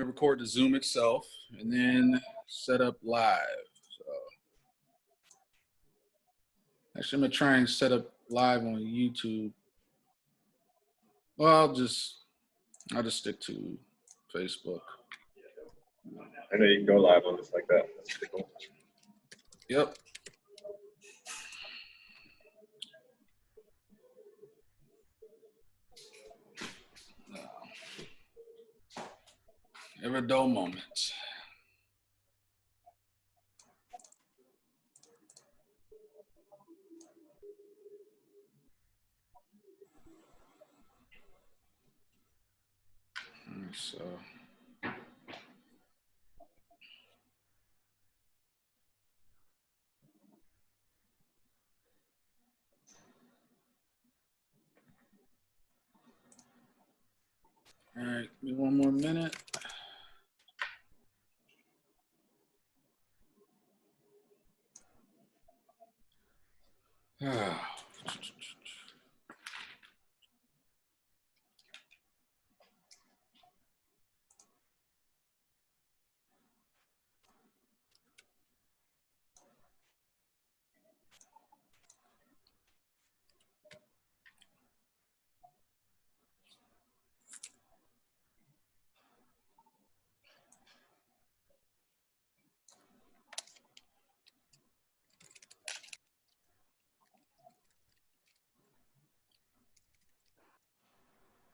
going to record the Zoom itself and then set up live. So actually, I'm going to try and set up live on YouTube. Well, I'll just stick to Facebook. I know you can go live on this like that. That's pretty cool. Yep. Every dull moment. So. All right, give me one more minute.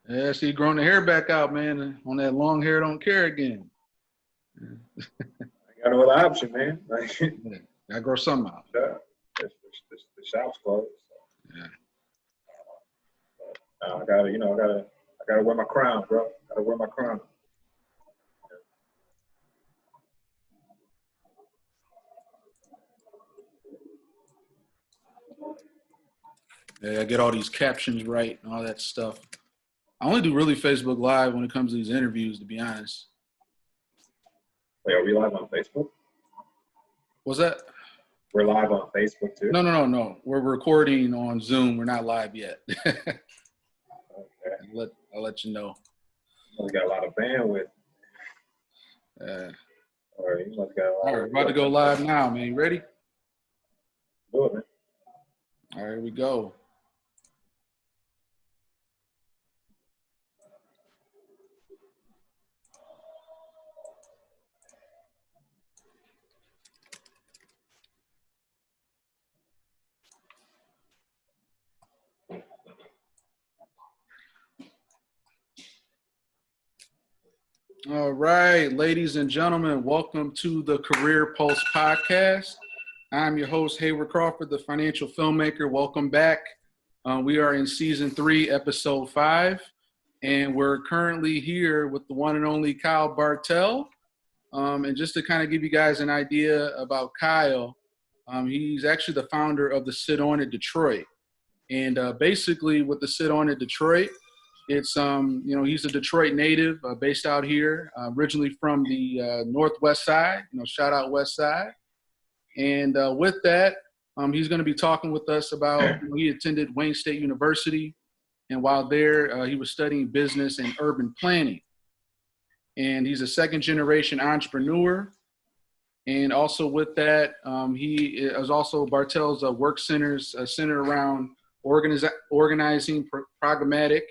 Yeah, see, growing the hair back out, man. On that long hair, don't care again. I got no other option, man. Yeah, gotta grow something out. Yeah, the shop's closed. So. Yeah. I gotta wear my crown, bro. Gotta wear my crown. Yeah, I get all these captions right and all that stuff. I only do really Facebook Live when it comes to these interviews, to be honest. Wait, are we live on Facebook? What's that? We're live on Facebook too? No. We're recording on Zoom. We're not live yet. Okay. I'll let you know. We got a lot of bandwidth. All right, You must got a lot. all right, about to go live now, man. You ready? Do it, man. All right, here we go. All right, ladies and gentlemen, welcome to the Career Pulse podcast. I'm your host, Hayward Crawford, the financial filmmaker. Welcome back. We are in season 3, episode 5, and we're currently here with the one and only Kyle Bartell. And just to kind of give you guys an idea about Kyle, he's actually the founder of the Sit On at Detroit. And basically with the Sit On at Detroit, it's, he's a Detroit native based out here, originally from the Northwest side, shout out West Side. And with that, he's going to be talking with us about, he attended Wayne State University. And while there, he was studying business and urban planning. And he's a second generation entrepreneur. And also with that, he is also Bartell's work centers centered around organizing programmatic,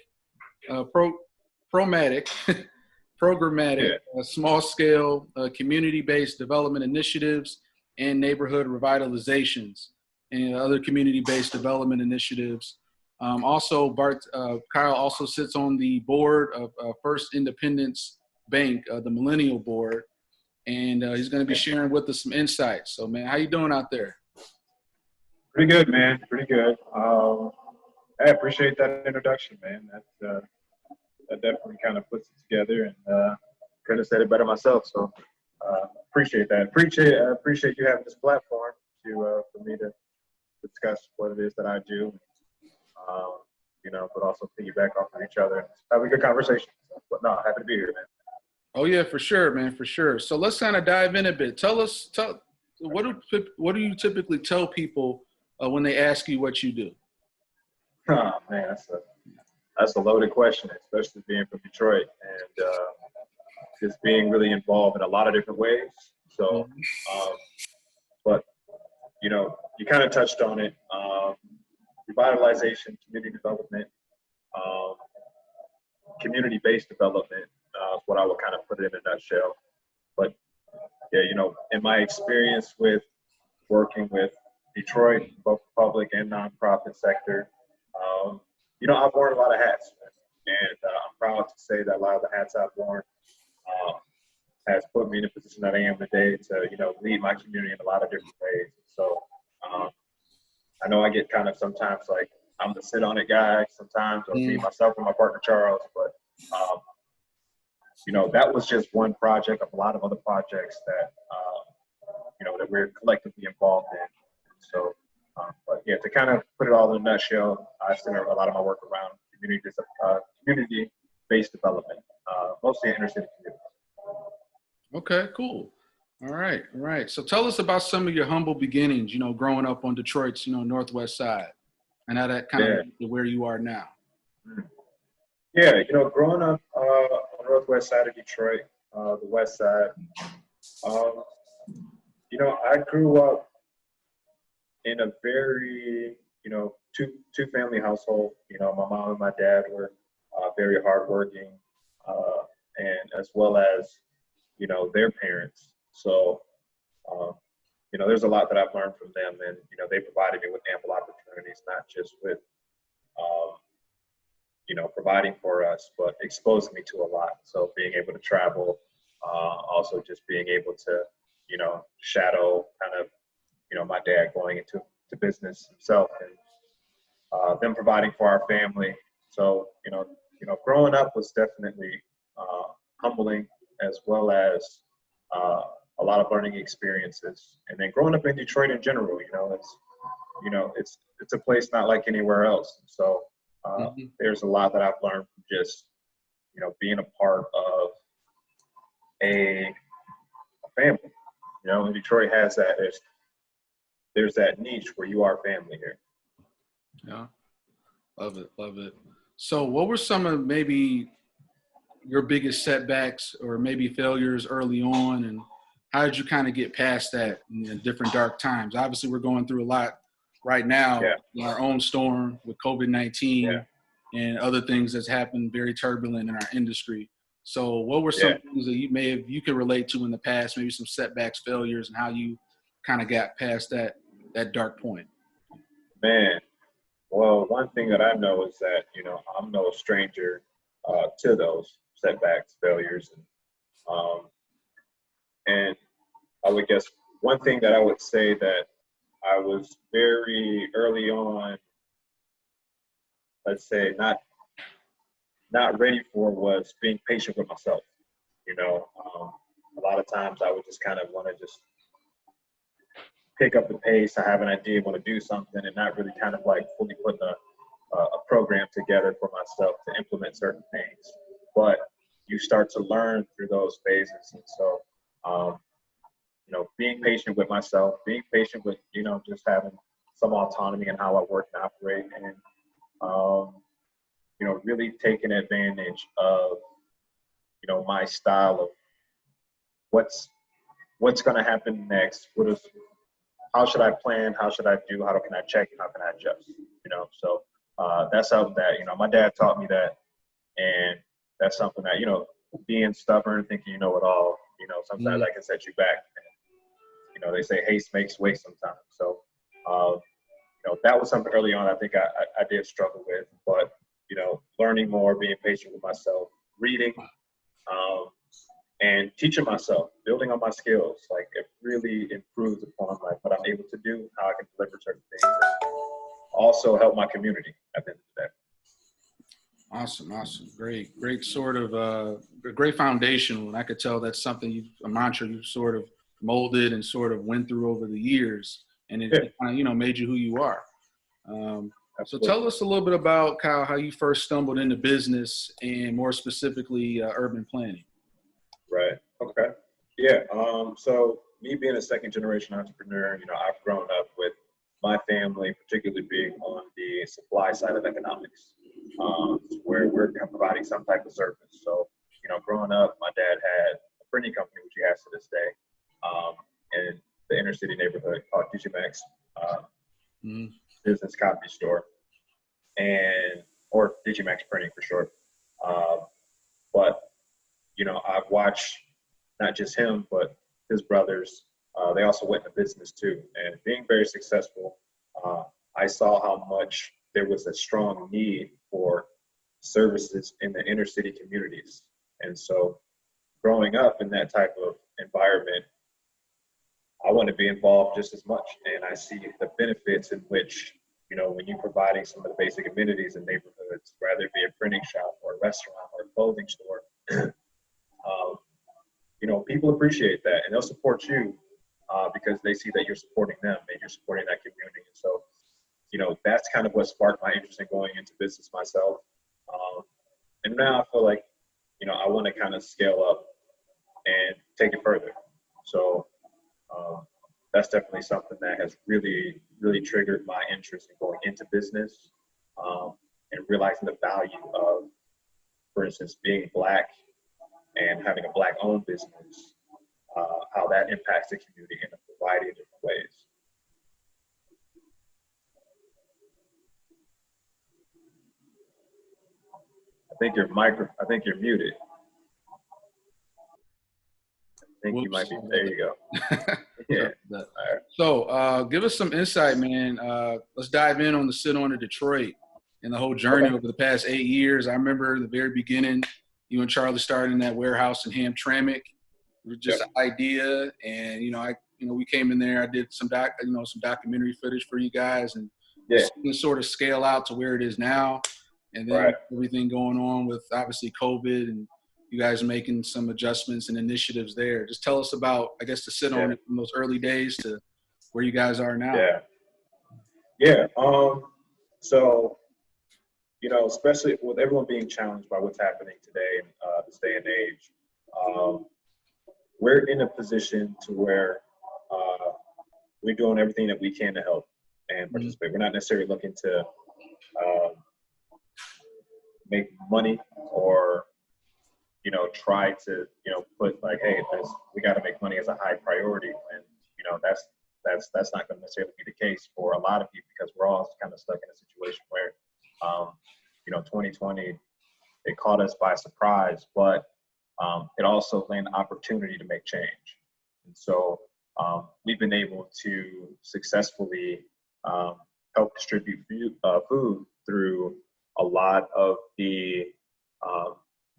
small-scale, community-based development initiatives and neighborhood revitalizations and other community-based development initiatives. Kyle also sits on the board of First Independence Bank, the Millennial board, and he's going to be sharing with us some insights. So, man, how you doing out there? Pretty good, man. Pretty good. I appreciate that introduction, man. That definitely kind of puts it together, and couldn't have said it better myself. So appreciate that. Appreciate you having this platform for me to discuss what it is that I do, but also piggyback off of each other and have a good conversation. But no, happy to be here, man. Oh yeah, for sure, man, for sure. So let's kind of dive in a bit. Tell what do you typically tell people when they ask you what you do? Oh man, that's a loaded question, especially being from Detroit. And just being really involved in a lot of different ways. So, but you kind of touched on it. Revitalization, community development, um, community-based development is what I would kind of put it in a nutshell. But yeah, in my experience with working with Detroit, both public and nonprofit sector, I've worn a lot of hats, and I'm proud to say that a lot of the hats I've worn has put me in the position that I am today to, lead my community in a lot of different ways. So I know I get kind of sometimes like I'm the sit on it guy sometimes, or me, myself, and my partner Charles, but that was just one project of a lot of other projects that that we're collectively involved in. So, but yeah, to kind of put it all in a nutshell, I center a lot of my work around community-based development, mostly in inner city communities. Okay, cool. All right. So tell us about some of your humble beginnings, growing up on Detroit's, northwest side, and how that kind of led to where you are now. Yeah, growing up on the northwest side of Detroit, the west side, I grew up in a very, two family household. My mom and my dad were very hardworking, and as well as, their parents. So, there's a lot that I've learned from them, and, they provided me with ample opportunities, not just with, providing for us, but exposing me to a lot. So being able to travel, also just being able to, shadow kind of, my dad going into business himself, and them providing for our family. So, growing up was definitely humbling, as well as a lot of learning experiences. And then growing up in Detroit in general, it's a place not like anywhere else. So there's a lot that I've learned from just, being a part of a family. And Detroit has that. There's that niche where you are family here. Yeah, love it. So what were some of maybe your biggest setbacks or maybe failures early on, and how did you kind of get past that in different dark times? Obviously, we're going through a lot right now in our own storm with COVID-19 and other things that's happened very turbulent in our industry. So what were some things that you could relate to in the past, maybe some setbacks, failures, and how you kind of got past that dark point? Man, well, one thing that I know is that, I'm no stranger to those setbacks, failures, and I would guess one thing that I would say that I was very early on, let's say not ready for, was being patient with myself. A lot of times I would just kind of want to just pick up the pace. I have an idea, want to do something, and not really kind of like fully putting a program together for myself to implement certain things. But you start to learn through those phases. And so, being patient with myself, being patient with, just having some autonomy in how I work and operate, and, really taking advantage of, my style of what's going to happen next. How should I plan? How should I do? How can I check? How can I adjust? So that's something that, my dad taught me that. And that's something that, being stubborn, thinking you know it all, sometimes that can set you back. And, they say haste makes waste sometimes. So, that was something early on I think I did struggle with. But, learning more, being patient with myself, reading, and teaching myself, building on my skills, like it really improves upon like what I'm able to do, how I can deliver certain things, and also help my community at the end of the day. Awesome. Great sort of a great foundation. And I could tell that's something a mantra you sort of molded and sort of went through over the years, and it kind of, made you who you are. So tell us a little bit about, Kyle, how you first stumbled into business, and more specifically, urban planning. Right. Okay. Yeah. So me being a second generation entrepreneur, I've grown up with my family, particularly being on the supply side of economics, where we're providing some type of service. So, growing up, my dad had a printing company, which he has to this day, in the inner city neighborhood called Digimax Business Copy Store, or Digimax Printing for short. But I've watched not just him, but his brothers. They also went into business too, and being very successful. I saw how much there was a strong need for services in the inner city communities. And so growing up in that type of environment, I want to be involved just as much. And I see the benefits in which, when you're providing some of the basic amenities in neighborhoods, whether it be a printing shop or a restaurant or a clothing store, people appreciate that and they'll support you because they see that you're supporting them and you're supporting that community. And so, that's kind of what sparked my interest in going into business myself. And now I feel like, I want to kind of scale up and take it further. So that's definitely something that has really, really triggered my interest in going into business and realizing the value of, for instance, being Black and having a Black-owned business, how that impacts the community in a variety of different ways. I think you're muted. I think you might be. There you go. Yeah. All right. So give us some insight, man. Let's dive in on the Sit On to Detroit and the whole journey over the past 8 years. I remember the very beginning, you and Charlie started in that warehouse in Hamtramck. It was just an idea, and we came in there. I did some documentary footage for you guys, and sort of scale out to where it is now. And then everything going on with obviously COVID, and you guys making some adjustments and initiatives there. Just tell us about, I guess, to Sit On it from those early days to where you guys are now. Yeah. So, especially with everyone being challenged by what's happening today in this day and age, we're in a position to where we're doing everything that we can to help and participate. We're not necessarily looking to make money or try to put like, hey, we got to make money as a high priority, and that's not going to necessarily be the case for a lot of people, because we're all kind of stuck in a situation where 2020, it caught us by surprise, but it also lent opportunity to make change. And so we've been able to successfully help distribute food through a lot of the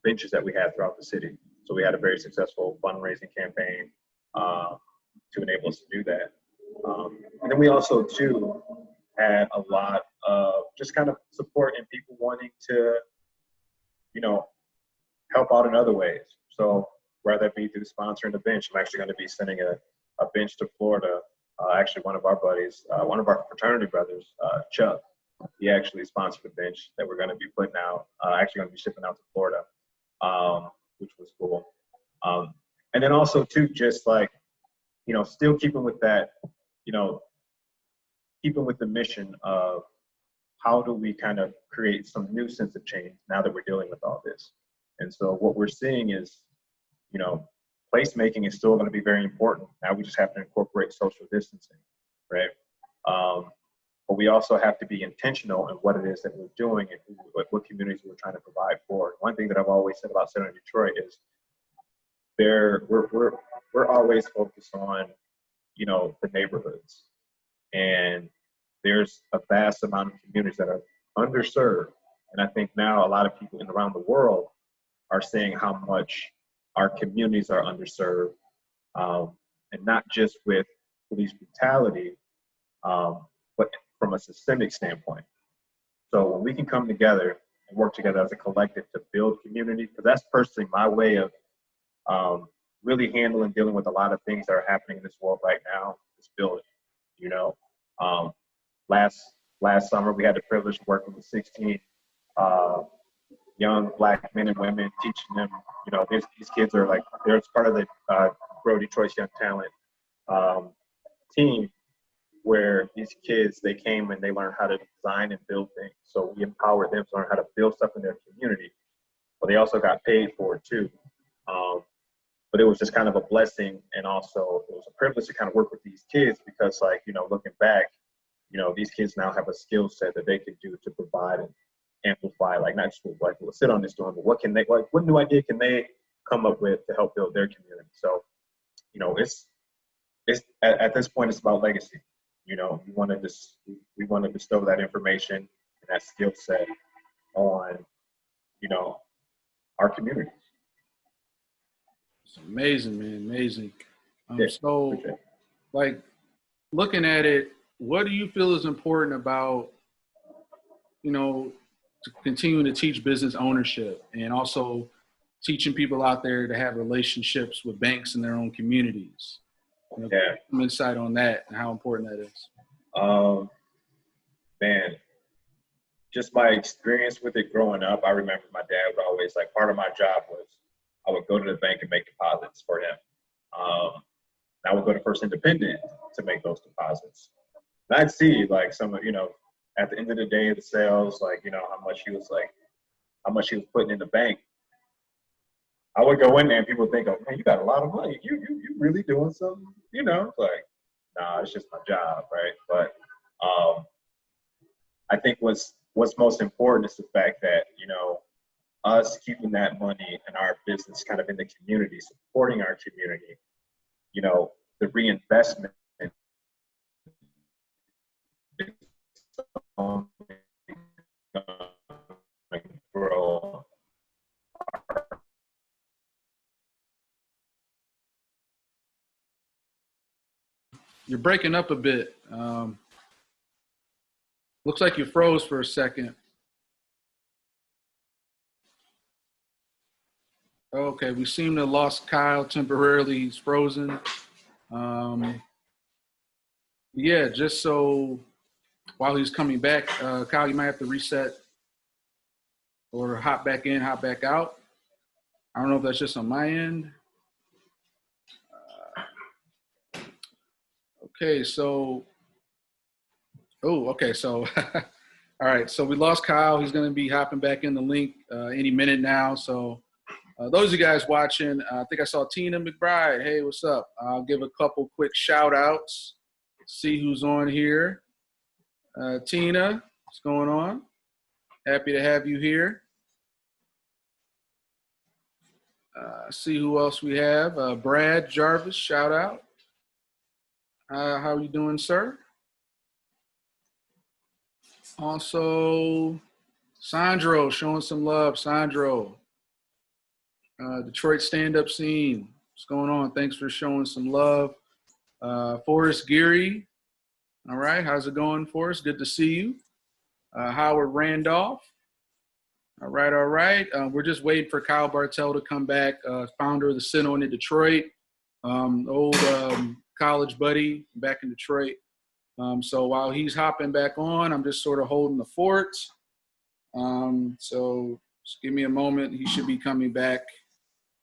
benches that we had throughout the city. So we had a very successful fundraising campaign to enable us to do that. And then we also too had a lot of just kind of support and people wanting to, help out in other ways. So whether it be through sponsoring the bench, I'm actually going to be sending a bench to Florida. Actually, one of our buddies, one of our fraternity brothers, Chuck, he actually sponsored a bench that we're going to be putting out, actually going to be shipping out to Florida, which was cool. And then also too, just like, still keeping with that, keeping with the mission of how do we kind of create some new sense of change now that we're dealing with all this. And so what we're seeing is, placemaking is still going to be very important. Now we just have to incorporate social distancing, right? But we also have to be intentional in what it is that we're doing and what communities we're trying to provide for. One thing that I've always said about Sit On Detroit is we're always focused on, the neighborhoods. And there's a vast amount of communities that are underserved. And I think now a lot of people around the world are seeing how much our communities are underserved, and not just with police brutality, but from a systemic standpoint. So when we can come together and work together as a collective to build community, because that's personally my way of really handling, dealing with a lot of things that are happening in this world right now, is building. Last summer we had the privilege of working with 16 young Black men and women, teaching them, these kids are like, they're part of the Grow Detroit's Young Talent team, where these kids, they came and they learned how to design and build things. So we empowered them to learn how to build stuff in their community. but they also got paid for it too. But it was just kind of a blessing, and also it was a privilege to kind of work with these kids because, like, you know, looking back, you know, these kids now have a skill set that they can do to provide and amplify, like, not just like we'll sit on this doing, but what can they, like, what new idea can they come up with to help build their community? So, you know, it's at this point, it's about legacy. You know, we want to bestow that information and that skill set on, you know, our community. It's amazing, man, amazing. Yeah, So, like, looking at it, what do you feel is important about, you know, to continuing to teach business ownership and also teaching people out there to have relationships with banks in their own communities? You know, yeah. some insight on that and how important that is. Man, just my experience with it growing up, I remember my dad would always, like, part of my job was I would go to the bank and make deposits for him. I would go to First Independent to make those deposits. And I'd see, like, some of, you know, at the end of the day of the sales, like, you know, how much he was putting in the bank. I would go in there and people would think, oh, man, you got a lot of money. You really doing something, you know? Like, nah, it's just my job, right? But I think what's most important is the fact that, you know, us keeping that money in our business kind of in the community, supporting our community, you know, the reinvestment grow. You're breaking up a bit. Looks like you froze for a second. Okay, we seem to have lost Kyle temporarily. He's frozen. Yeah, just so while he's coming back, Kyle, you might have to reset or hop back in, hop back out. I don't know if that's just on my end. Okay, so, okay, so, all right, so we lost Kyle. He's going to be hopping back in the link any minute now. So those of you guys watching, I think I saw Tina McBride. Hey, what's up? I'll give a couple quick shout outs, see who's on here. Tina, what's going on? Happy to have you here. See who else we have. Brad Jarvis, shout out. How are you doing, sir? Also, Sandro, showing some love. Sandro, Detroit stand-up scene. What's going on? Thanks for showing some love. Forrest Geary. All right, how's it going, Forrest? Good to see you. Howard Randolph. All right, all right. We're just waiting for Kyle Bartell to come back, founder of the Center in Detroit, old college buddy back in Detroit. So while he's hopping back on, I'm just sort of holding the fort. So just give me a moment. He should be coming back.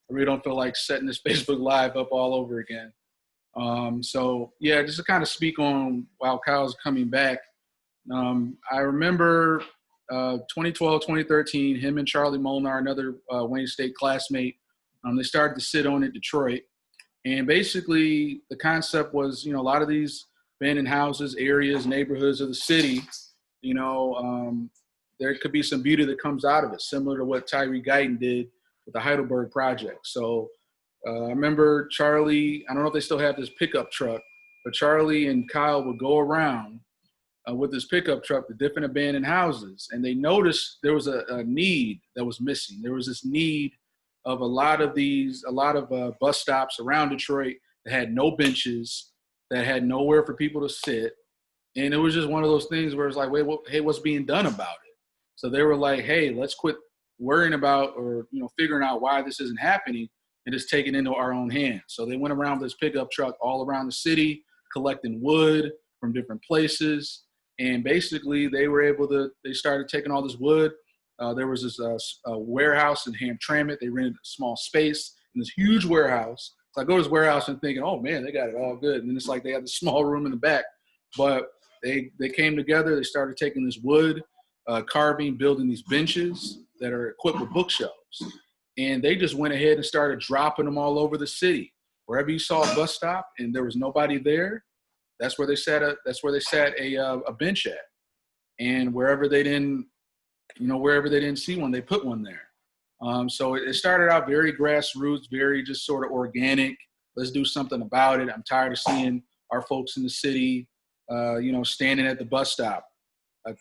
I really don't feel like setting this Facebook Live up all over again. So yeah, just to kind of speak on while Kyle's coming back. I remember 2012, 2013, him and Charlie Molnar, another Wayne State classmate, they started to sit on in Detroit. And basically the concept was, you know, a lot of these abandoned houses, areas, neighborhoods of the city, you know, there could be some beauty that comes out of it, similar to what Tyree Guyton did with the Heidelberg Project. So I remember Charlie, I don't know if they still have this pickup truck, but Charlie and Kyle would go around with this pickup truck to different abandoned houses. And they noticed there was a need that was missing. There was this need of a lot of bus stops around Detroit that had no benches, that had nowhere for people to sit. And it was just one of those things where it's like, hey, what's being done about it? So they were like, hey, let's quit worrying about or, you know, figuring out why this isn't happening and just take it into our own hands. So they went around with this pickup truck all around the city, collecting wood from different places. And basically they started taking all this wood. There was this warehouse in Hamtramck. They rented a small space in this huge warehouse. So I go to this warehouse and thinking, oh man, they got it all good. And then it's like they had this small room in the back. But they came together. They started taking this wood, carving, building these benches that are equipped with bookshelves. And they just went ahead and started dropping them all over the city. Wherever you saw a bus stop and there was nobody there, that's where they sat a bench at. And wherever they didn't see one, they put one there. So it started out very grassroots, very just sort of organic. Let's do something about it. I'm tired of seeing our folks in the city, standing at the bus stop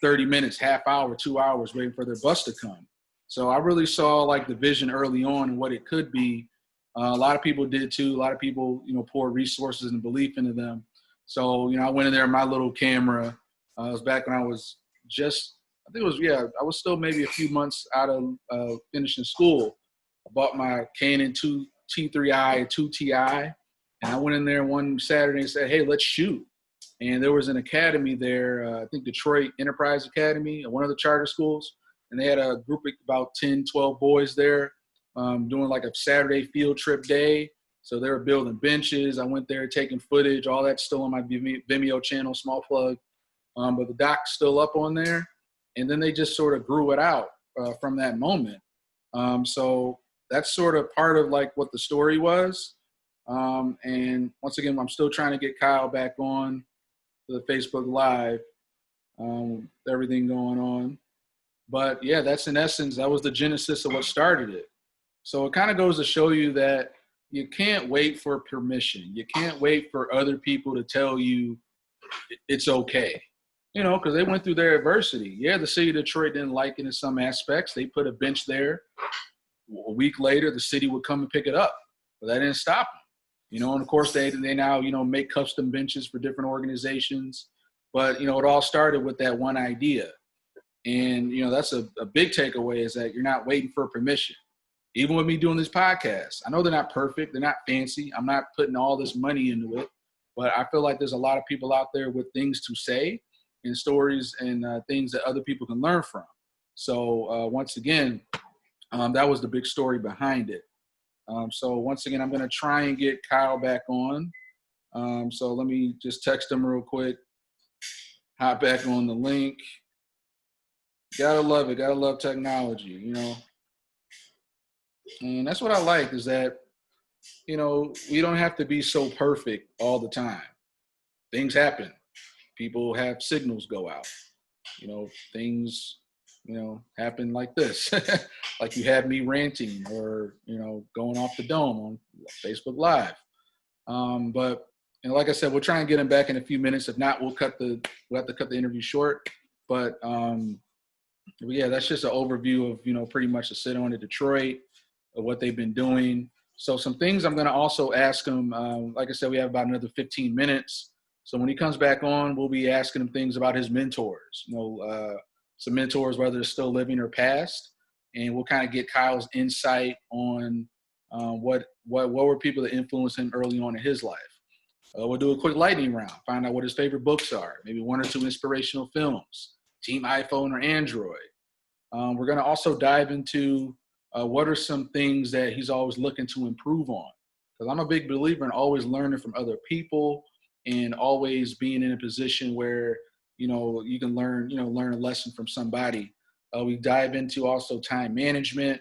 30 minutes, half hour, 2 hours waiting for their bus to come. So I really saw like the vision early on and what it could be. A lot of people did too. A lot of people, poured resources and belief into them. So, I went in there with my little camera. It was back when I was I was still maybe a few months out of finishing school. I bought my Canon T3i 2Ti, and I went in there one Saturday and said, hey, let's shoot. And there was an academy there, I think Detroit Enterprise Academy, one of the charter schools. And they had a group of about 10, 12 boys there doing like a Saturday field trip day. So they were building benches. I went there taking footage. All that's still on my Vimeo channel, small plug. But the doc's still up on there. And then they just sort of grew it out from that moment. So that's sort of part of like what the story was. And once again, I'm still trying to get Kyle back on the Facebook Live, everything going on. But yeah, that's in essence, that was the genesis of what started it. So it kind of goes to show you that you can't wait for permission. You can't wait for other people to tell you it's okay. Because they went through their adversity. Yeah, the city of Detroit didn't like it in some aspects. They put a bench there. A week later, the city would come and pick it up. But that didn't stop them. And of course, they now, make custom benches for different organizations. But, it all started with that one idea. And, that's a big takeaway, is that you're not waiting for permission. Even with me doing this podcast, I know they're not perfect. They're not fancy. I'm not putting all this money into it. But I feel like there's a lot of people out there with things to say and stories and things that other people can learn from. So once again, that was the big story behind it. So once again, I'm going to try and get Kyle back on. So let me just text him real quick. Hop back on the link. Gotta love it. Gotta love technology, And that's what I like, is that, we don't have to be so perfect all the time. Things happen. People have signals go out. Things, happen like this. Like you had me ranting or, going off the dome on Facebook Live. But like I said, we'll try and get him back in a few minutes. If not, we'll have to cut the interview short. But yeah, that's just an overview of, pretty much the sit on in Detroit, of what they've been doing. So some things I'm going to also ask him, like I said, we have about another 15 minutes. So when he comes back on, we'll be asking him things about his mentors, some mentors, whether they're still living or past. And we'll kind of get Kyle's insight on what were people that influenced him early on in his life. We'll do a quick lightning round, find out what his favorite books are, maybe one or two inspirational films, Team iPhone or Android. We're going to also dive into what are some things that he's always looking to improve on. Because I'm a big believer in always learning from other people and always being in a position where, you can learn a lesson from somebody. We dive into also time management,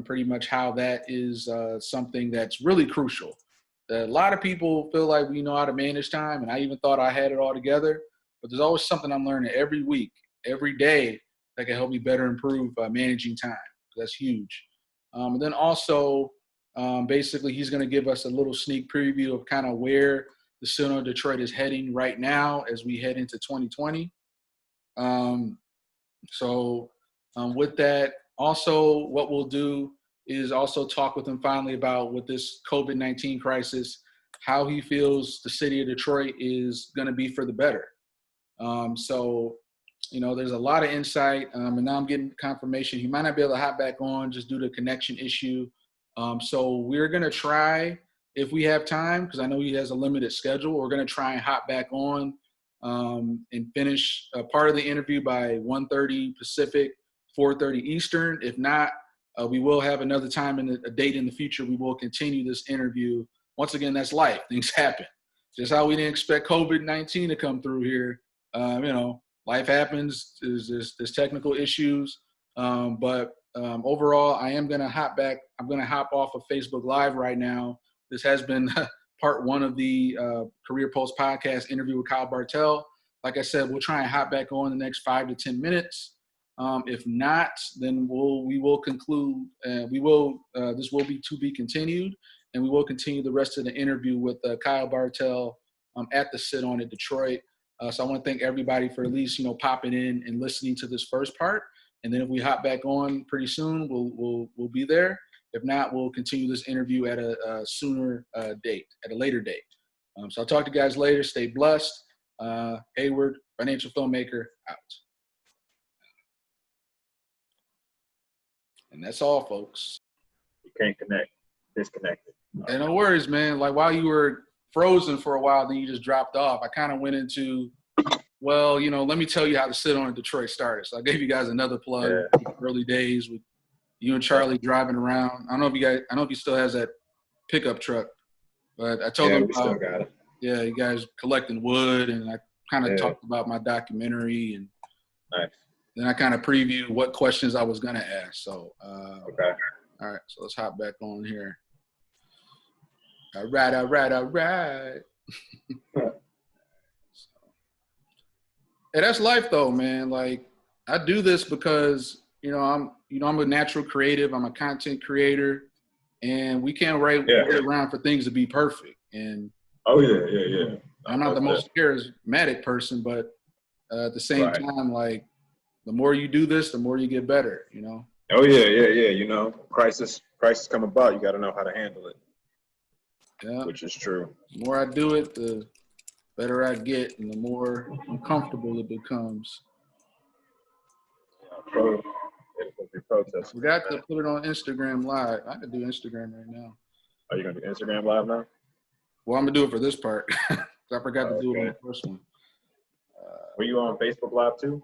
pretty much how that is something that's really crucial. A lot of people feel like we know how to manage time, and I even thought I had it all together. But there's always something I'm learning every week, every day, that can help me better improve managing time. That's huge. And then also, basically, he's going to give us a little sneak preview of kind of where the city of Detroit is heading right now as we head into 2020. With that, also what we'll do is also talk with him finally about, with this COVID-19 crisis, how he feels the city of Detroit is going to be for the better. There's a lot of insight, and now I'm getting confirmation he might not be able to hop back on just due to a connection issue. So we're going to try, if we have time, because I know he has a limited schedule, we're going to try and hop back on and finish part of the interview by 1:30 Pacific, 4:30 Eastern. If not, we will have another time and a date in the future. We will continue this interview. Once again, that's life. Things happen. Just how we didn't expect COVID-19 to come through here. Life happens. There's technical issues. But overall, I am going to hop back. I'm going to hop off of Facebook Live right now. This has been part one of the Career Pulse podcast interview with Kyle Bartell. Like I said, we'll try and hop back on the next 5 to 10 minutes. If not, then we will conclude. This will be to be continued, and we will continue the rest of the interview with Kyle Bartell at the Sit On in Detroit. So I want to thank everybody for at least popping in and listening to this first part. And then if we hop back on pretty soon, we'll be there. If not, we'll continue this interview at a sooner date, at a later date. So I'll talk to you guys later. Stay blessed. Hayward, financial filmmaker, out. And that's all, folks. You can't connect. Disconnected. And no worries, man. Like while you were frozen for a while, then you just dropped off. I kind of went into, well, let me tell you how the Sit On in Detroit started. So I gave you guys another plug. Yeah. Early days with you and Charlie driving around. I don't know if he still has that pickup truck, but I told him we still got it. Yeah, you guys collecting wood, and I kind of talked about my documentary, and nice. Then I kind of previewed what questions I was gonna ask. So okay. All right, so let's hop back on here. All right. Hey, that's life though, man. Like I do this because I'm a natural creative. I'm a content creator, and we can't wait around for things to be perfect. And yeah. I'm not the most charismatic person, but at the same time, like the more you do this, the more you get better. Oh yeah. Crisis come about. You got to know how to handle it. Yeah, which is true. The more I do it, the better I get, and the more uncomfortable it becomes. I forgot to put it on Instagram Live. I could do Instagram right now. Are you gonna do Instagram Live now? Well, I'm gonna do it for this part. I forgot to do it on the first one. Were you on Facebook Live too?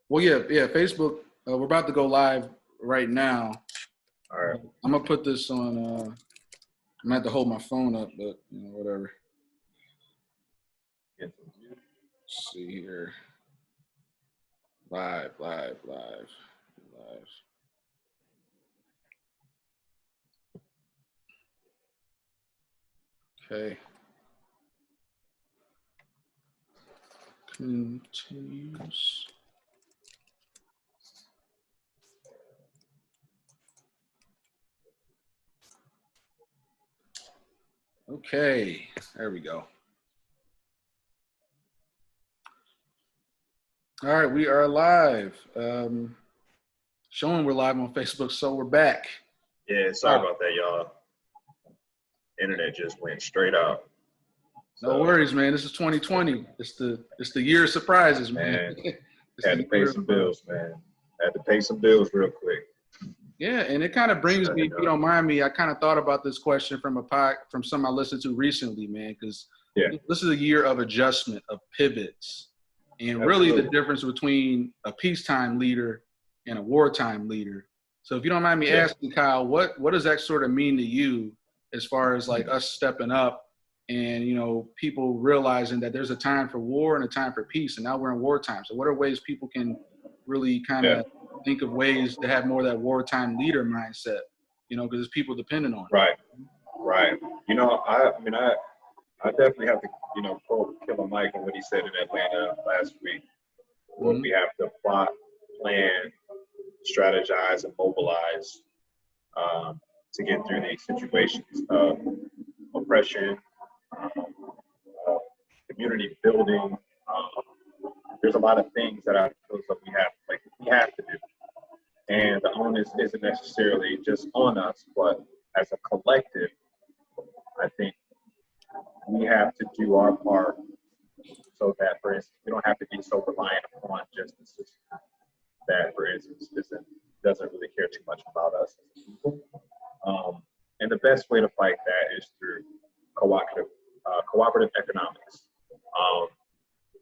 Well, yeah, Facebook. We're about to go live right now. All right. I'm gonna put this on. I'm gonna have to hold my phone up, but whatever. Let's see here. Live. Okay. Continues. Okay, there we go. All right, we are live. Showing we're live on Facebook, so we're back. Yeah, sorry about that, y'all. Internet just went straight out. No worries, man. This is 2020. It's the year of surprises, man. Had to pay some bills, man. Had to pay some bills real quick. Yeah, and it kind of brings me, if you don't mind me, I kind of thought about this question from some I listened to recently, man, because this is a year of adjustment, of pivots, and really the difference between a peacetime leader and a wartime leader. So if you don't mind me asking, Kyle, what does that sort of mean to you as far as like us stepping up and, people realizing that there's a time for war and a time for peace, and now we're in wartime. So what are ways people can really kind of think of ways to have more of that wartime leader mindset, because there's people dependent on it. Right. I definitely have to, quote Killer Mike and what he said in Atlanta last week. Where we have to plot, plan, strategize, and mobilize to get through these situations of oppression, community building. There's a lot of things that I feel like we have to do. And the onus isn't necessarily just on us, but as a collective, I think we have to do our part so that, for instance, we don't have to be so reliant upon just the system that, for instance, doesn't really care too much about us as people. And the best way to fight that is through cooperative economics.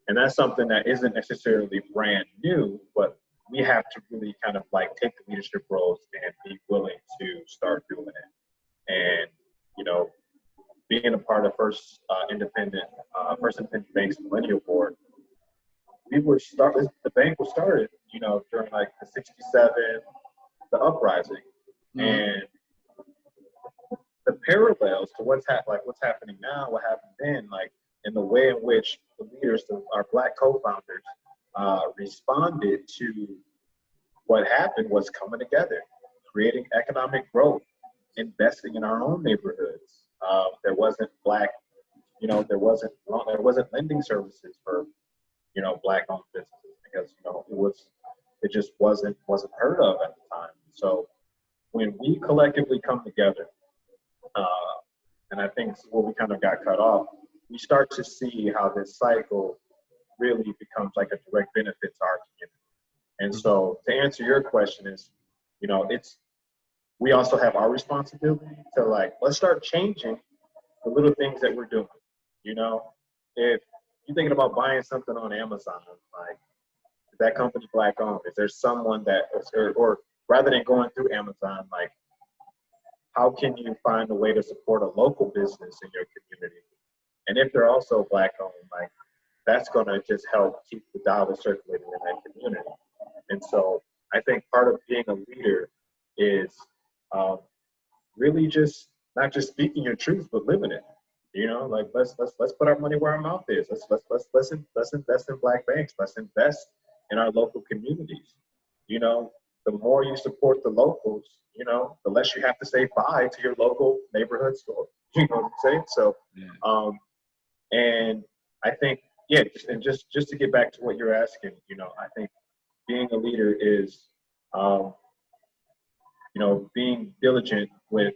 And that's something that isn't necessarily brand new, but we have to really kind of take the leadership roles and be willing to start doing it. And, being a part of First Independent Bank's Millennial Board, the bank was started during like the 67, the uprising. Mm-hmm. And the parallels to what's happening now, what happened then, like in the way in which the leaders, our Black co-founders, responded to what happened was coming together, creating economic growth, investing in our own neighborhoods. There wasn't there wasn't lending services for Black-owned businesses because it just wasn't heard of at the time. So when we collectively come together, and I think where we kind of got cut off, we start to see how this cycle really becomes like a direct benefit to our community. And so to answer your question is, we also have our responsibility to let's start changing the little things that we're doing. If you're thinking about buying something on Amazon, is that company Black owned? Is there someone or rather than going through Amazon, how can you find a way to support a local business in your community? And if they're also Black owned, that's going to just help keep the dollar circulating in that community. And so I think part of being a leader is really just not just speaking your truth, but living it. Let's put our money where our mouth is. Let's invest in Black banks. Let's invest in our local communities. The more you support the locals, the less you have to say bye to your local neighborhood store. You know what I'm saying? So, and I think, just to get back to what you're asking, I think being a leader is, being diligent with,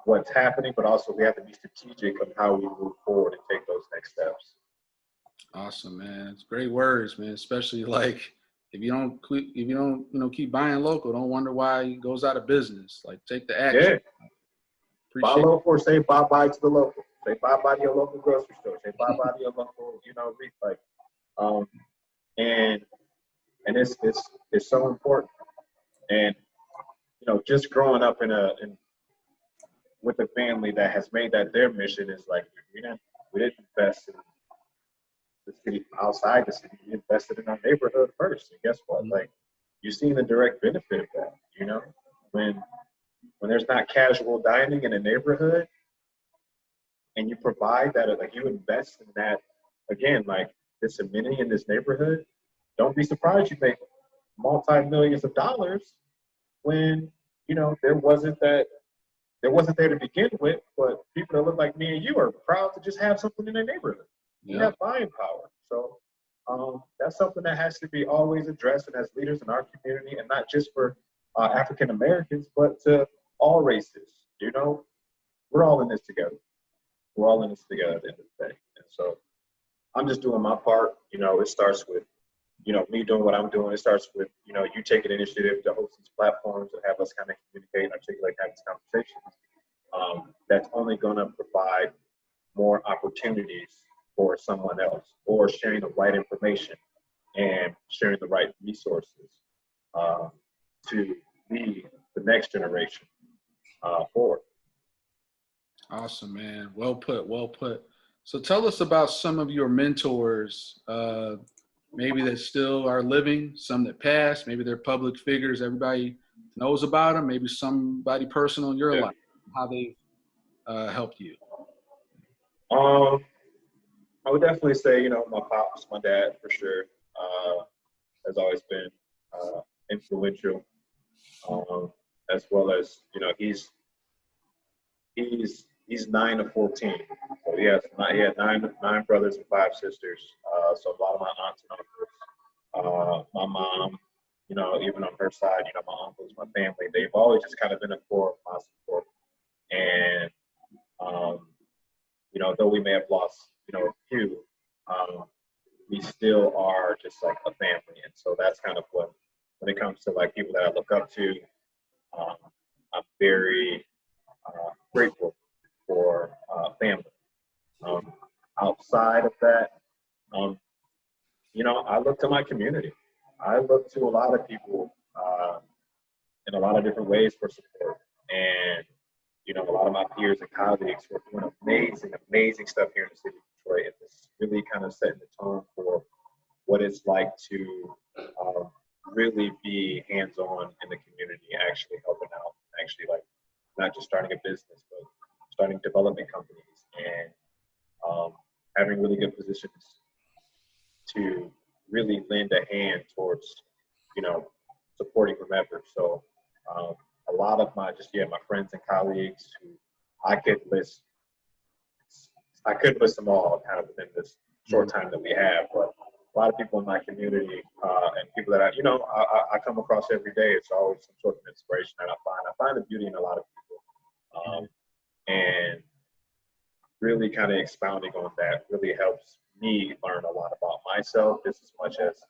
what's happening, but also we have to be strategic of how we move forward and take those next steps. Awesome, man. It's great words, man. Especially if you don't keep buying local, don't wonder why it goes out of business. Take the action. Yeah. Buy local or say bye-bye to the local. Say bye-bye to your local grocery store. Say bye-bye to your local, and it's so important. And just growing up with a family that has made that their mission is we didn't invest in the city outside the city. We invested in our neighborhood first. And guess what? You've seen the direct benefit of that. When there's not casual dining in a neighborhood, and you provide that, you invest in that again, this amenity in this neighborhood. Don't be surprised you make multi-millions of dollars when there wasn't there to begin with, but people that look like me and you are proud to just have something in their neighborhood. You have buying power. So that's something that has to be always addressed, and as leaders in our community, and not just for African Americans, but to all races. We're all in this together. We're all in this together at the end of the day. And so I'm just doing my part. It starts with me doing what I'm doing. It starts with, you taking initiative to host these platforms and have us kind of communicate and articulate, have these conversations. That's only going to provide more opportunities for someone else, or sharing the right information and sharing the right resources to lead the next generation forward. Awesome, man. Well put. So tell us about some of your mentors, maybe that still are living, some that passed, maybe they're public figures, everybody knows about them, maybe somebody personal in your life, how they helped you. I would definitely say, my pops, my dad, for sure, has always been influential, as well as, he's 9 of 14. So he had nine brothers and 5 sisters. So a lot of my aunts and uncles, my mom, even on her side, my uncles, my family, they've always just kind of been a core of my support. And, though we may have lost, a few, we still are just a family. And so that's kind of what, when it comes to people that I look up to, I'm very grateful for family. Outside of that, I look to my community. I look to a lot of people in a lot of different ways for support. And, a lot of my peers and colleagues who are doing amazing stuff here in the city of Detroit. And it's really kind of setting the tone for what it's like to really be hands-on in the community, actually helping out, actually like not just starting a business, but starting development companies and having really good positions to really lend a hand towards, supporting whomever. So a lot of my my friends and colleagues who I could list, I could list them all kind of within this short time that we have, but a lot of people in my community and people that I come across every day, it's always some sort of inspiration that I find the beauty in a lot of people, and really kind of expounding on that really helps me learn a lot about myself just as much as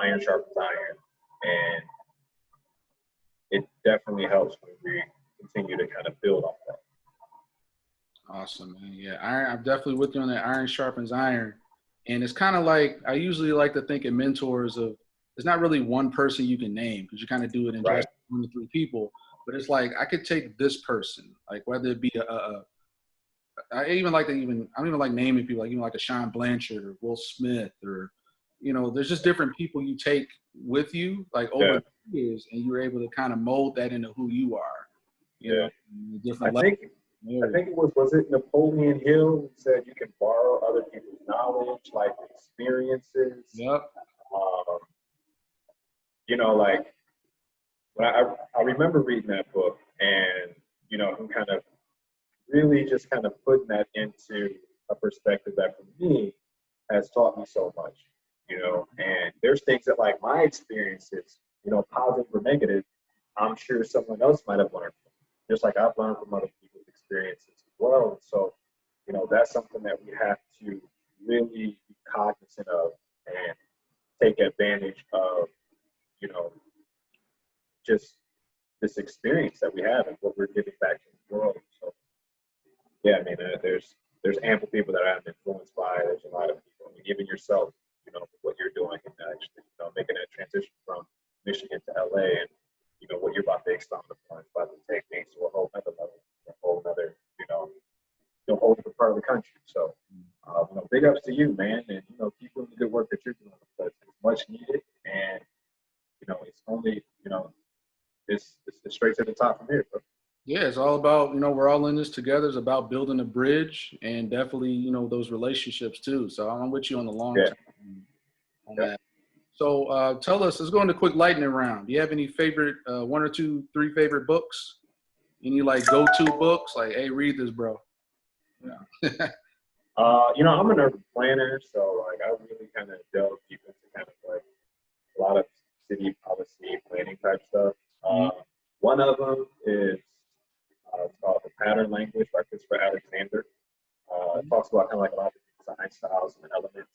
iron sharpens iron, and it definitely helps when we continue to kind of build off that. Awesome, man. Yeah, I'm definitely with you on that. Iron sharpens iron. And it's kind of like, I usually like to think in mentors of, it's not really one person you can name because you kind of do it in Right. just 1 to 3 people. But it's like, I could take this person, like whether it be I don't even like naming people, like even like a Sean Blanchard or Will Smith or, there's just different people you take with you like over Yeah. the years, and you're able to kind of mold that into who you are. Different I think it was it Napoleon Hill who said you can borrow other people's knowledge, life experiences. Yep. Like when I remember reading that book, and him kind of really just kind of putting that into a perspective that for me has taught me so much, and there's things that like my experiences, positive or negative, I'm sure someone else might have learned from, just like I've learned from other people's experiences as well. So, that's something that we have to really be cognizant of and take advantage of, just this experience that we have and what we're giving back to the world. So, yeah, I mean, there's ample people that I'm influenced by. There's a lot of people, even yourself, what you're doing and actually, making that transition from Michigan to LA, and what you're about to expound upon is about to take things to a whole other level, a whole other, whole different part of the country. So, big ups to you, man, and keep doing the good work that you're doing because it's much needed, and it's only, it's straight to the top from here, bro. Yeah, it's all about, we're all in this together. It's about building a bridge and definitely, those relationships too. So I'm with you on the long term on that. So tell us, let's go into quick lightning round. Do you have any favorite, 1 or 2, 3 favorite books? Any like go-to books? Like, hey, read this, bro. Yeah. I'm an urban planner, so like I really kind of delve deep into kind of like a lot of city policy planning type stuff. One of them is it's called The Pattern Language by Christopher Alexander. It talks about kind of like a lot of design styles and elements.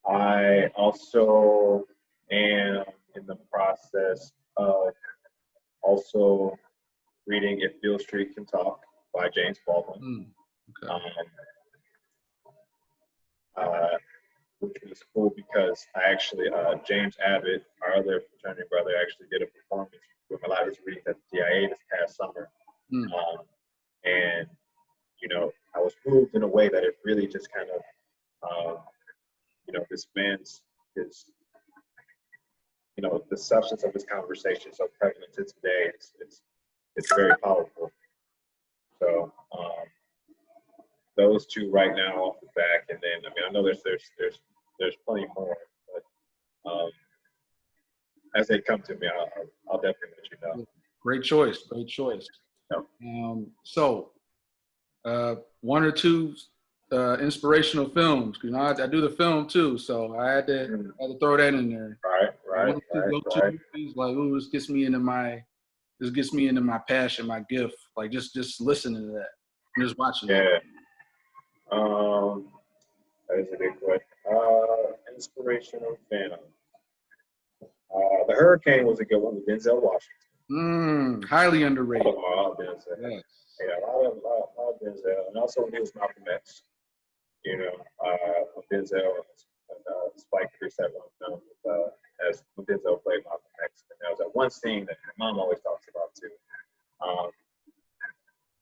I also am in the process of also reading If Beale Street Can Talk by James Baldwin. Okay. Which was cool because I actually, James Abbott, our other fraternity brother, actually did a performance with a lot of his readings at the TIA this past summer. And, I was moved in a way that it really just kind of, this man's, the substance of his conversation so prevalent to today. It's very powerful. So, those two right now off the back, and then I know there's plenty more, but as they come to me, I'll definitely let you know. Great choice. Yep. So 1 or 2 inspirational films. I do the film too, so I had to throw that in there. Right. Like, ooh, this gets me into my passion, my gift. Like just listening to that and just watching it. That is a big one. Inspirational film. The Hurricane was a good one with Denzel Washington. Highly underrated. Denzel. Yes. Yeah, a lot of Denzel, and also when he was Malcolm X. Denzel and Spike Lee sat one film as when Denzel played Malcolm X, and there was that one scene that my mom always talks about too,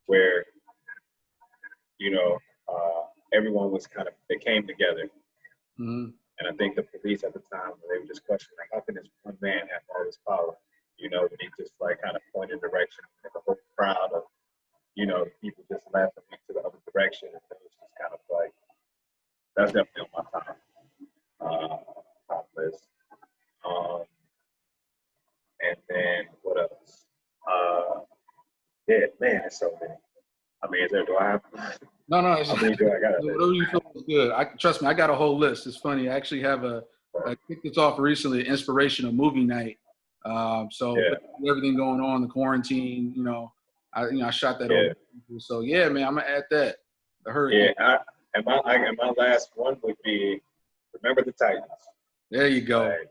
where everyone was they came together. Mm-hmm. And I think the police at the time, they were just questioning, like, how can this one man have all this power? You know, when he just like kind of pointed direction, and the whole crowd of, you know, people just laughing to the other direction. And it was just kind of like, that's definitely on my top list. And then what else? Yeah, man, it's so many. I mean, do I have? No, it's, I mean, do I got it? whatever you feel is good. Trust me, I got a whole list. It's funny. I actually have I kicked this off recently, an inspirational movie night. With everything going on, the quarantine, I shot that over. So yeah, man, I'm gonna add that. The Hurricane. Yeah, and my last one would be Remember the Titans. There you go. Right?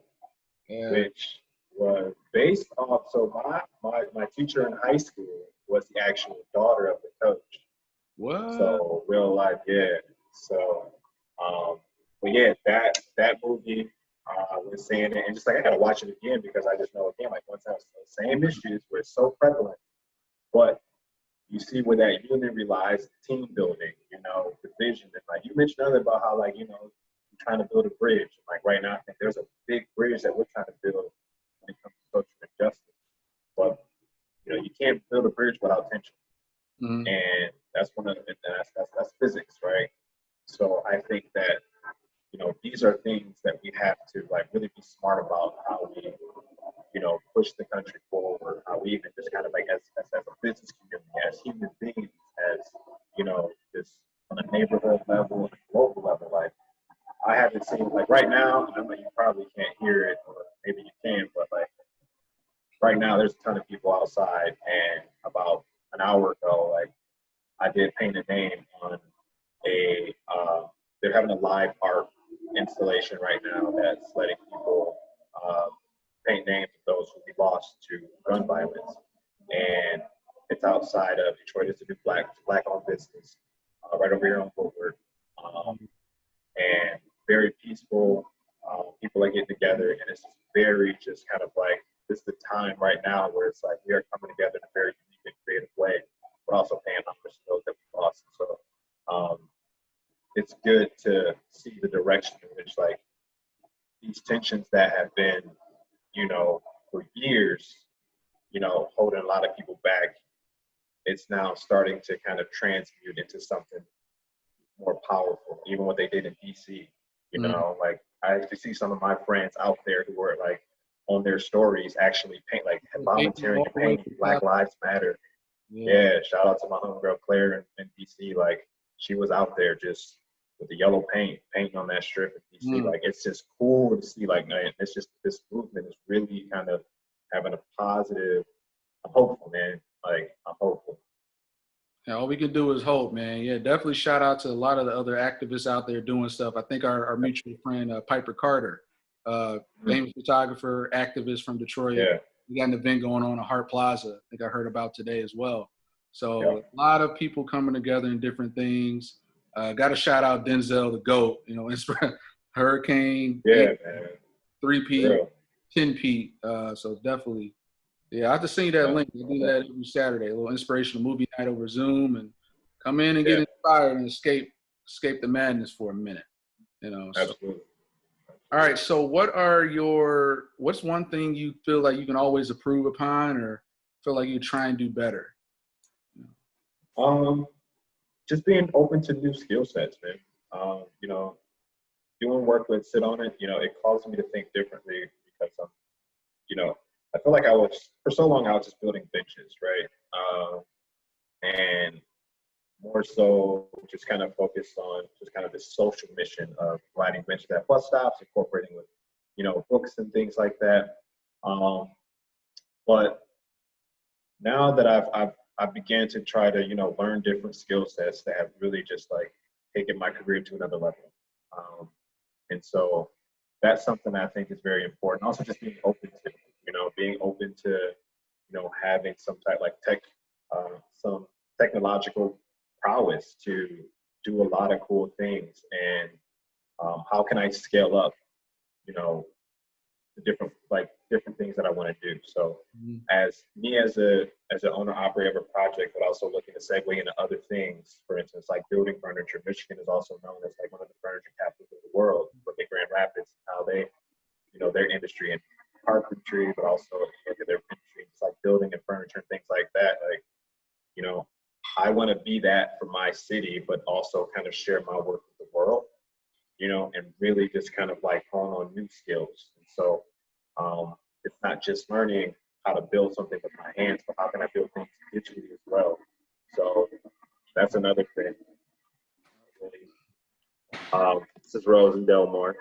Yeah. Which was based off. So my teacher in high school was the actual daughter of the coach. What? So real life, yeah. So, but yeah, that movie was saying it, and just like I gotta watch it again because I just know again, like once I was the same issues were so prevalent, but you see where that unit relies, team building, you know, the vision, and like you mentioned earlier about how like you're trying to build a bridge. Like right now, I think there's a big bridge that we're trying to build when it comes to social injustice, but you can't build a bridge without tension. Mm-hmm. And that's that's physics, right? So I think that these are things that we have to like really be smart about how we push the country forward, how we even just kind of like as a business community, as human beings, as just on a neighborhood level, on a local level. Like I haven't seen like right now, I know you probably can't hear it, or maybe you can, but like right now there's a ton of people outside, and about an hour ago, like I did paint a name on they're having a live art installation right now that's letting people paint names of those who we lost to gun violence. And it's outside of Detroit. It's a new black-owned business right over here on Woodward. And very peaceful. People are getting together, and it's very just kind of like this is the time right now where it's like we are coming together in a very unique and creative way, but also paying homage to those that we lost. So it's good to see the direction in which like these tensions that have been, for years, holding a lot of people back, it's now starting to kind of transmute into something more powerful, even what they did in DC. Like I actually see some of my friends out there who are like on their stories actually volunteering to paint Black Lives Matter. Yeah, shout out to my homegirl Claire in DC. Like she was out there just with the yellow painting on that strip in DC. Like it's just cool to see. Like it's just this movement is really kind of having a positive. I'm hopeful, man. Like I'm hopeful. Yeah, all we can do is hope, man. Yeah, definitely shout out to a lot of the other activists out there doing stuff. I think our mutual friend Piper Carter, famous photographer, activist from Detroit. Yeah. We got an event going on at Hart Plaza. I think I heard about today as well. So a lot of people coming together in different things. Got to shout out Denzel, the GOAT. Hurricane, yeah, 3P, 10P. So definitely. Yeah, I have to send you that link. We do that every Saturday, a little inspirational movie night over Zoom, and come in and get inspired and escape the madness for a minute. Absolutely. All right. So what's one thing you feel like you can always improve upon or feel like you try and do better? Just being open to new skill sets, man. Doing work with Sit On It, it causes me to think differently because I feel like for so long I was just building benches, right? And more so just kind of focused on just kind of this social mission of riding benches at bus stops, incorporating with, books and things like that. But now that I've began to try to, learn different skill sets that have really just like taken my career to another level. And so that's something I think is very important. Also just being open to, having some type like some technological prowess to do a lot of cool things. And how can I scale up, the different things that I want to do. So as an owner operator of a project, but also looking to segue into other things, for instance, like building furniture. Michigan is also known as like one of the furniture capitals of the world. Look at Grand Rapids, how they, their industry and carpentry, but also look at their industry, it's like building and furniture and things like that. Like, I want to be that for my city, but also kind of share my work with the world, and really just kind of like hone on new skills. And so it's not just learning how to build something with my hands, but how can I build things digitally as well? So that's another thing. This is Rose and Delmore.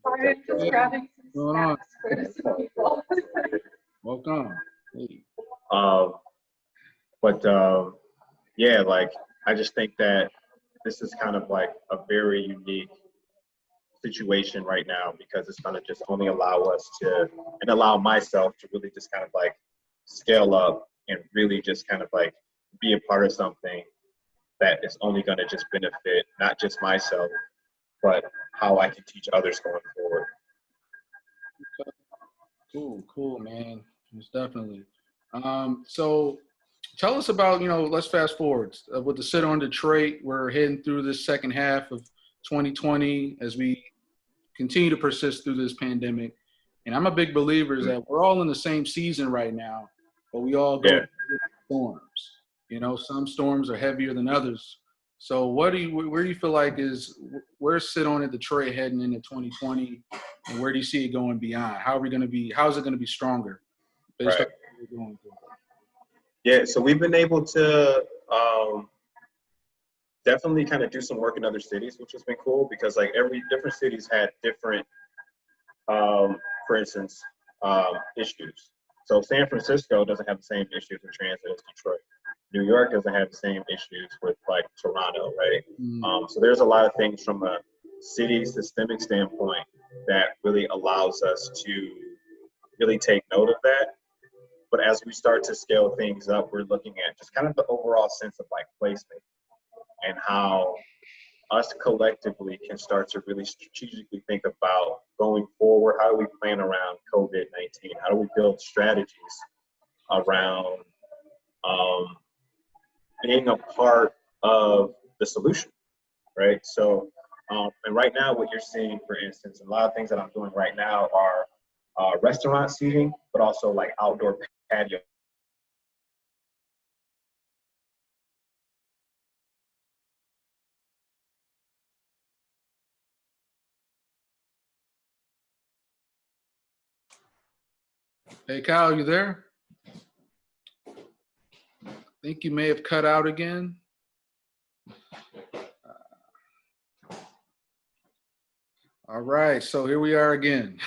Sorry, I'm just grabbing some snacks for some people. Welcome. Hey. Yeah, like I just think that this is kind of like a very unique situation right now, because it's going to just only allow us to, and allow myself to really just kind of like scale up and really just kind of like be a part of something that is only going to just benefit not just myself, but how I can teach others going forward. Cool, man. Most definitely. So tell us about, let's fast forward with the sit on Detroit. We're heading through this second half of 2020 as we continue to persist through this pandemic. And I'm a big believer is that we're all in the same season right now, but we all go through storms. Some storms are heavier than others. So where do you feel like where's Sit On in Detroit heading into 2020, and where do you see it going beyond? How is it going to be stronger based on what we're going through? Yeah, so we've been able to definitely kind of do some work in other cities, which has been cool, because like different cities had different, for instance, issues. So San Francisco doesn't have the same issues with transit as Detroit. New York doesn't have the same issues with like Toronto, right? So there's a lot of things from a city systemic standpoint that really allows us to really take note of that. But as we start to scale things up, we're looking at just kind of the overall sense of like placement and how us collectively can start to really strategically think about going forward. How do we plan around COVID-19? How do we build strategies around being a part of the solution, right? So, and right now what you're seeing, for instance, a lot of things that I'm doing right now are restaurant seating, but also like outdoor patio. Hey, Kyle, you there? I think you may have cut out again. All right, so here we are again.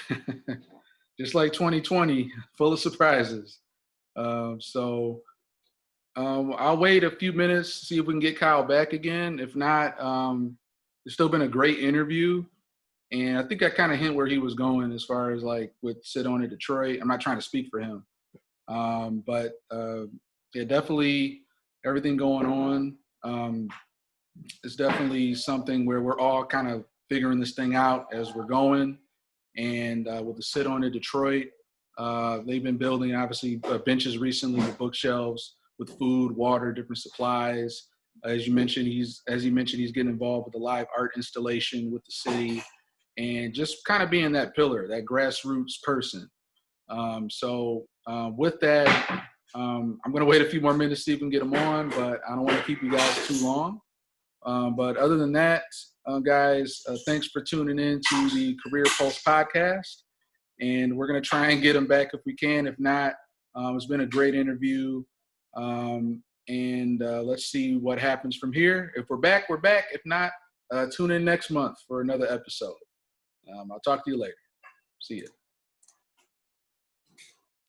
Just like 2020, full of surprises. I'll wait a few minutes, see if we can get Kyle back again. If not, it's still been a great interview. And I think I kind of hint where he was going as far as like with Sit On in Detroit. I'm not trying to speak for him. But yeah, definitely everything going on. It's definitely something where we're all kind of figuring this thing out as we're going. And with the Sit On in Detroit, they've been building obviously benches recently with bookshelves, with food, water, different supplies. As you mentioned, he's getting involved with the live art installation with the city, and just kind of being that pillar, that grassroots person. With that, I'm going to wait a few more minutes to see if we can get him on, but I don't want to keep you guys too long. But other than that, guys, thanks for tuning in to the Career Pulse podcast. And we're going to try and get him back if we can. If not, it's been a great interview. Let's see what happens from here. If we're back, we're back. If not, tune in next month for another episode. I'll talk to you later. See you.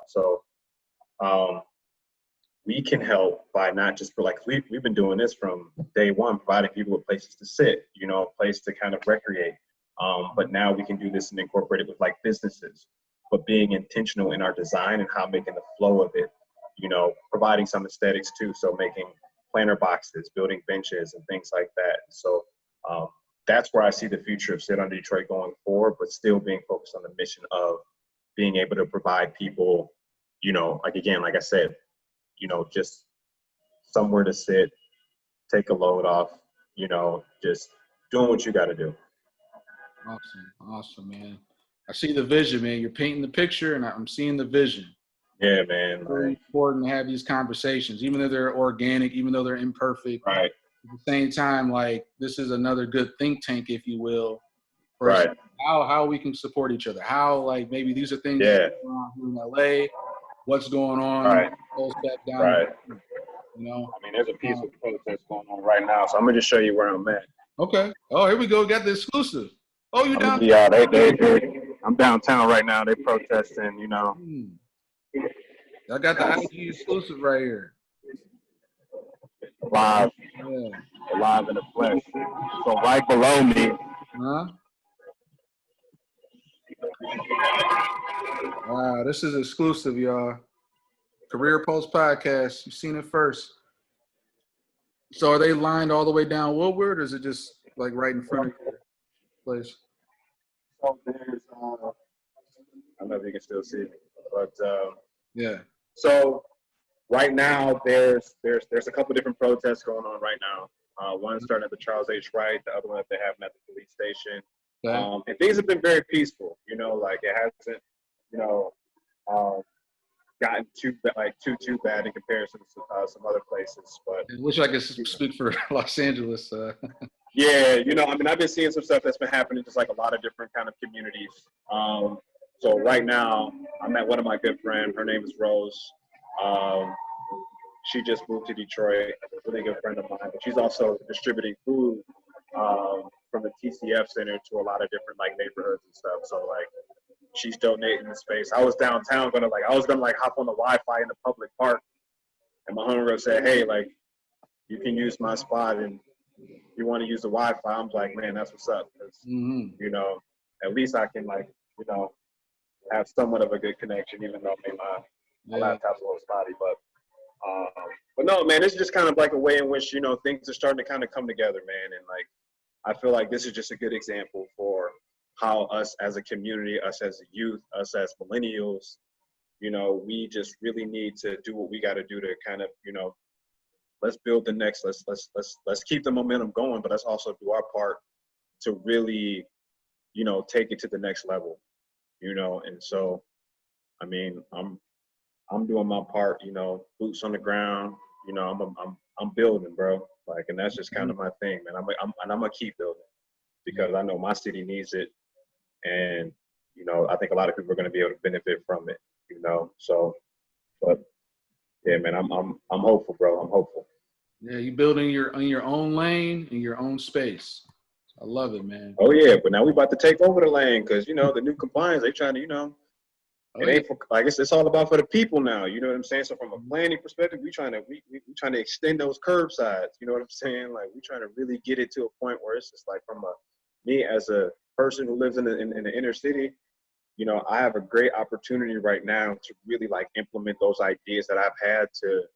So we can help by not just for like, we've been doing this from day one, providing people with places to sit, a place to kind of recreate. But now we can do this and incorporate it with like businesses, but being intentional in our design and how making the flow of it, providing some aesthetics too. So making planter boxes, building benches and things like that. So that's where I see the future of Sit On Detroit going forward, but still being focused on the mission of being able to provide people, you know, like again, like I said, you know, just somewhere to sit, take a load off, you know, just doing what you got to do. Awesome, man. I see the vision, man. You're painting the picture, and I'm seeing the vision. Yeah, man. It's very important to have these conversations, even though they're organic, even though they're imperfect. Right. At the same time, like, this is another good think tank, if you will, for Right. how we can support each other. How, like, maybe these are things Yeah. going on here in LA. What's going on? Right. Step down. Right. You know. I mean, there's a peaceful protest going on right now, so I'm gonna just show you where I'm at. Okay. Oh, here we go. Got the exclusive. Oh, you down? I'm downtown right now. They protesting, you know. I got the IG exclusive right here. Live. Yeah. Live in the flesh. So right below me. Huh? Wow, this is exclusive, y'all. Career Pulse Podcast. You've seen it first. So are they lined all the way down Woodward, or is it just like right in front of your place? So there's, I don't know if you can still see me, but yeah. So right now there's a couple different protests going on right now. One starting at the Charles H. Wright, the other one that they have at the police station. Okay. And things have been very peaceful, you know, like it hasn't, you know, gotten too bad in comparison to some other places. But I wish I could speak for Los Angeles. Yeah, you know, I mean, I've been seeing some stuff that's been happening just like a lot of different kind of communities. So right now, I'm at one of my good friends. Her name is Rose. She just moved to Detroit. A really good friend of mine, but she's also distributing food from the TCF Center to a lot of different like neighborhoods and stuff. So like, she's donating the space. I was downtown gonna hop on the Wi-Fi in the public park, and my homegirl said, "Hey, like, you can use my spot and you want to use the Wi-Fi." I'm like, man, that's what's up. You know, at least I can like, you know, have somewhat of a good connection, even though maybe my laptop's a little spotty. But no, man, it's just kind of like a way in which, you know, things are starting to kind of come together, man. And like, I feel like this is just a good example for how us as a community, us as a youth, us as millennials, you know, we just really need to do what we got to do to kind of, you know, let's build the next, let's keep the momentum going, but let's also do our part to really, you know, take it to the next level, you know. And so, I mean, I'm doing my part, you know, boots on the ground, you know, I'm building, bro. Like, and that's just kind of my thing, man. I'm gonna keep building because I know my city needs it, and you know, I think a lot of people are gonna be able to benefit from it, you know. So, but yeah, man, I'm hopeful, bro. I'm hopeful. Yeah, you building in your own lane in your own space. I love it, man. Oh yeah, but now we about to take over the lane because, you know, the new compliance, they trying to, you know, it ain't for, like, it's all about for the people now. You know what I'm saying? So from a planning perspective, we trying to extend those curbsides. You know what I'm saying? Like, we trying to really get it to a point where it's just like, from me as a person who lives in the inner city, you know, I have a great opportunity right now to really like implement those ideas that I've had to,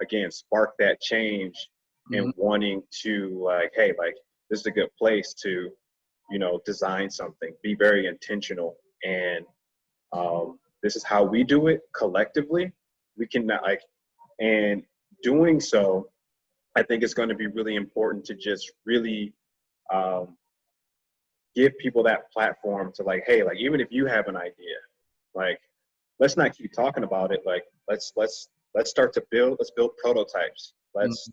again, spark that change and wanting to like, hey, like, this is a good place to, you know, design something, be very intentional. And this is how we do it collectively. We can like, and doing so, I think it's going to be really important to just really give people that platform to like, hey, like, even if you have an idea, like, let's not keep talking about it. Like, let's start to build. Let's build prototypes. Let's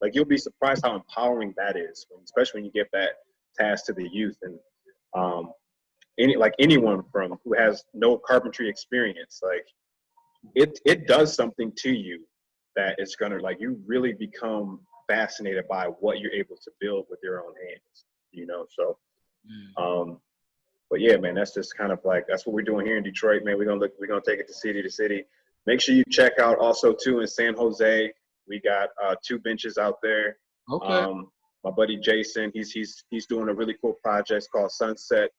like, you'll be surprised how empowering that is, especially when you give that task to the youth. And anyone from who has no carpentry experience, like, it does something to you that it's gonna, like, you really become fascinated by what you're able to build with your own hands, you know. So but yeah, man, that's just kind of like, that's what we're doing here in Detroit, man. We're gonna take it to city. Make sure you check out also too in San Jose. We got 2 benches out there. Okay. My buddy Jason, he's doing a really cool project called Sunset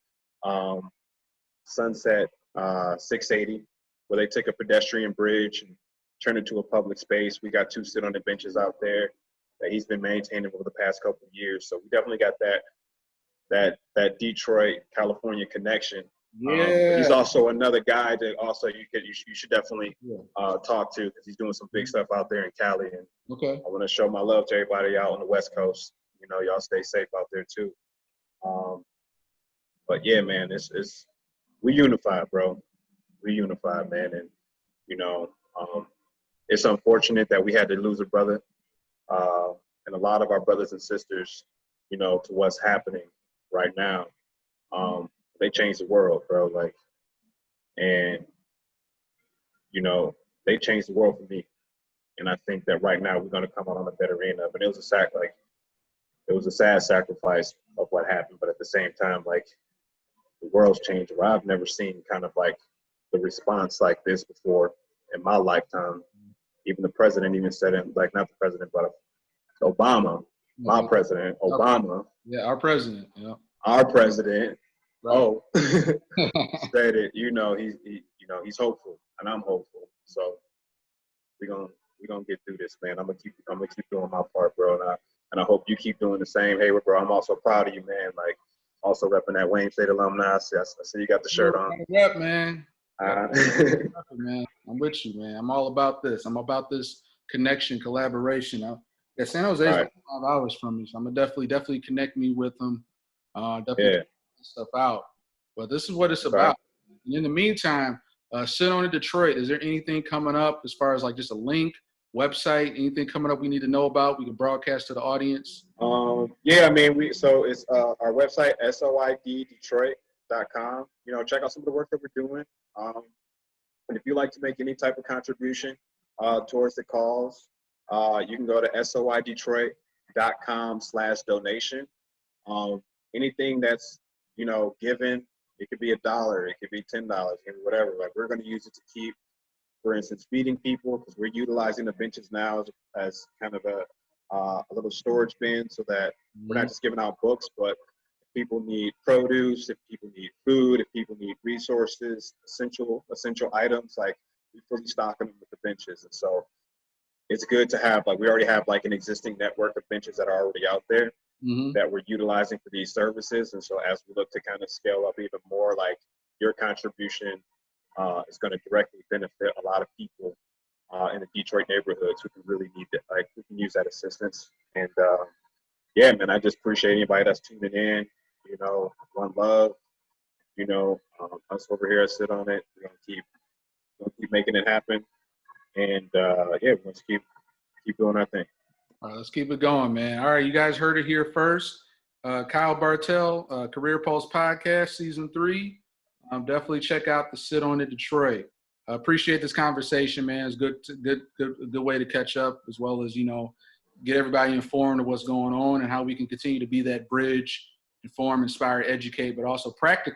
680, where they take a pedestrian bridge and turn it to a public space. We got 2 sit on the benches out there that he's been maintaining over the past couple of years. So we definitely got that Detroit, California connection. Yeah. He's also another guy that also you should definitely Yeah. talk to, because he's doing some big stuff out there in Cali. And Okay. I want to show my love to everybody out on the West Coast. You know, y'all stay safe out there too. But yeah, man, it's we unified, bro. We unified, man. And you know, it's unfortunate that we had to lose a brother, and a lot of our brothers and sisters, you know, to what's happening right now. They changed the world, bro. Like, and you know, they changed the world for me. And I think that right now we're going to come out on the better end of it. It was it was a sad sacrifice of what happened, but at the same time, like, the world's changed. Where I've never seen kind of like the response like this before in my lifetime. Even the president even said it, like, not the president, but Obama, my president, Obama. Yeah, our president. Yeah. Our president. Right. Oh, said it. You know, he's hopeful, and I'm hopeful. So we're gonna get through this, man. I'm gonna keep doing my part, bro, and I hope you keep doing the same. Hey, bro, I'm also proud of you, man. Like, also repping that Wayne State alumni. I see you got the shirt on. Rep, man. Man, I'm with you, man. I'm all about this. I'm about this connection, collaboration. San Jose is like 5 hours from me, so I'm gonna definitely connect me with them. Definitely get stuff out. But this is what it's about. And in the meantime, Sit on it, Detroit. Is there anything coming up as far as like just a link, website, anything coming up we need to know about? We can broadcast to the audience. Yeah, I mean, so it's our website, soiddetroit.com. You know, check out some of the work that we're doing. And if you like to make any type of contribution towards the cause, you can go to soiddetroit.com/donation. Anything that's, you know, given, it could be $1, it could be $10, it could be whatever. Like, we're going to use it to keep, for instance, feeding people, because we're utilizing the benches now as kind of a little storage bin, so that we're not just giving out books, but if people need produce, if people need food, if people need resources, essential items, like, we fully stocking them with the benches. And so it's good to have, like, we already have like an existing network of benches that are already out there that we're utilizing for these services. And so as we look to kind of scale up even more, like, your contribution is going to directly benefit a lot of people in the Detroit neighborhoods who can really need that, like, who can use that assistance. And yeah, man, I just appreciate anybody that's tuning in. You know, one love. You know, us over here, Sit on it. We're gonna keep making it happen. And yeah, we're gonna keep doing our thing. All right, let's keep it going, man. All right, you guys heard it here first. Kyle Bartell, Career Pulse Podcast, Season 3. Definitely check out the Sit on It Detroit. I appreciate this conversation, man. It's good way to catch up, as well as, you know, get everybody informed of what's going on and how we can continue to be that bridge, inform, inspire, educate, but also practice